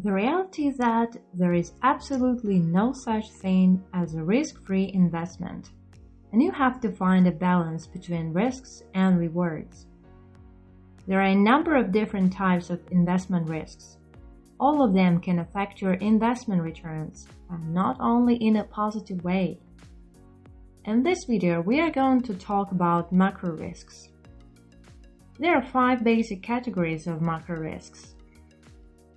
The reality is that there is absolutely no such thing as a risk-free investment, and you have to find a balance between risks and rewards. There are a number of different types of investment risks. All of them can affect your investment returns, and not only in a positive way. In this video, we are going to talk about macro risks. There are 5 basic categories of macro risks.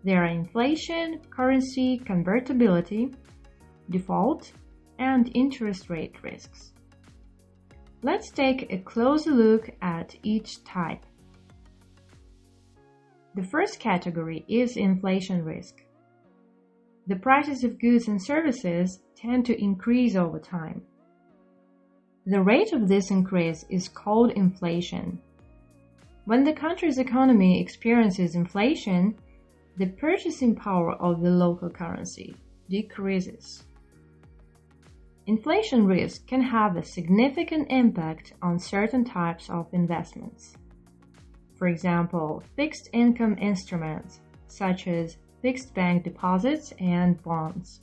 There are inflation, currency convertibility, default, and interest rate risks. Let's take a closer look at each type. The first category is inflation risk. The prices of goods and services tend to increase over time. The rate of this increase is called inflation. When the country's economy experiences inflation, the purchasing power of the local currency decreases. Inflation risk can have a significant impact on certain types of investments. For example, fixed income instruments such as fixed bank deposits and bonds.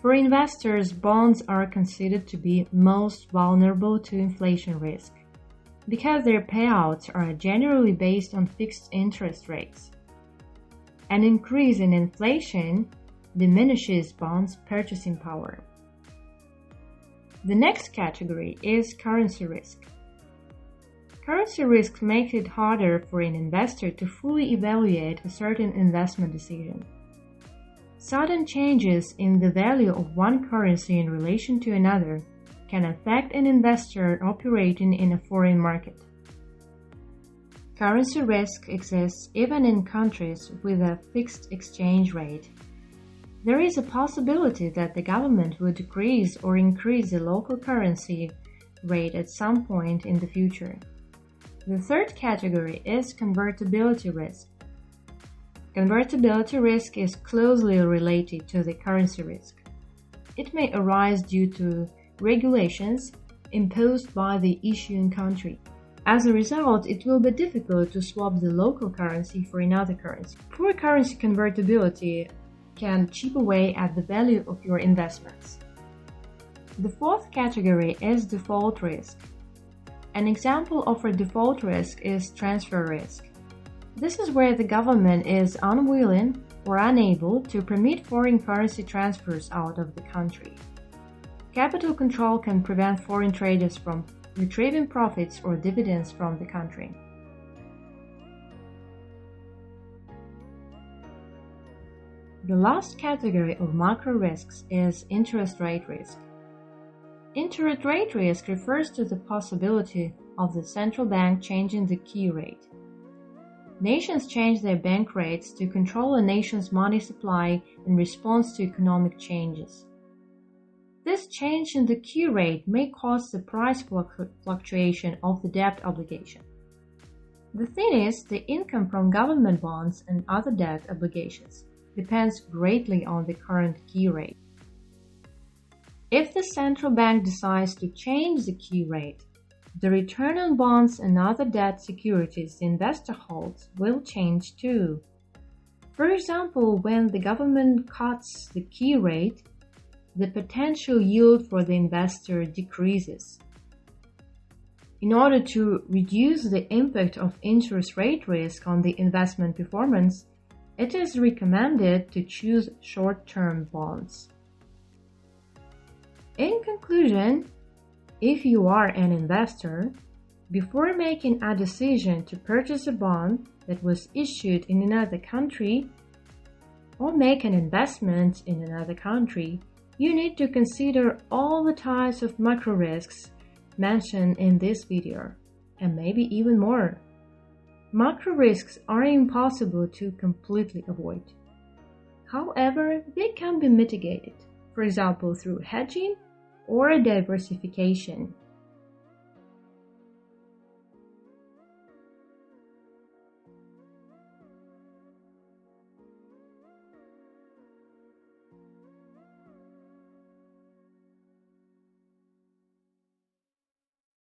For investors, bonds are considered to be most vulnerable to inflation risk because their payouts are generally based on fixed interest rates. An increase in inflation diminishes bonds' purchasing power. The next category is currency risk. Currency risk makes it harder for an investor to fully evaluate a certain investment decision. Sudden changes in the value of one currency in relation to another can affect an investor operating in a foreign market. Currency risk exists even in countries with a fixed exchange rate. There is a possibility that the government will decrease or increase the local currency rate at some point in the future. The third category is convertibility risk. Convertibility risk is closely related to the currency risk. It may arise due to regulations imposed by the issuing country. As a result, it will be difficult to swap the local currency for another currency. Poor currency convertibility can chip away at the value of your investments. The fourth category is default risk. An example of a default risk is transfer risk. This is where the government is unwilling or unable to permit foreign currency transfers out of the country. Capital control can prevent foreign traders from retrieving profits or dividends from the country. The last category of macro risks is interest rate risk. Interest rate risk refers to the possibility of the central bank changing the key rate. Nations change their bank rates to control a nation's money supply in response to economic changes. This change in the key rate may cause the price fluctuation of the debt obligation. The thing is, the income from government bonds and other debt obligations depends greatly on the current key rate. If the central bank decides to change the key rate, the return on bonds and other debt securities the investor holds will change too. For example, when the government cuts the key rate, the potential yield for the investor decreases. In order to reduce the impact of interest rate risk on the investment performance, it is recommended to choose short-term bonds. In conclusion, if you are an investor, before making a decision to purchase a bond that was issued in another country or make an investment in another country, you need to consider all the types of macro risks mentioned in this video, and maybe even more. Macro risks are impossible to completely avoid. However, they can be mitigated, for example through hedging or diversification.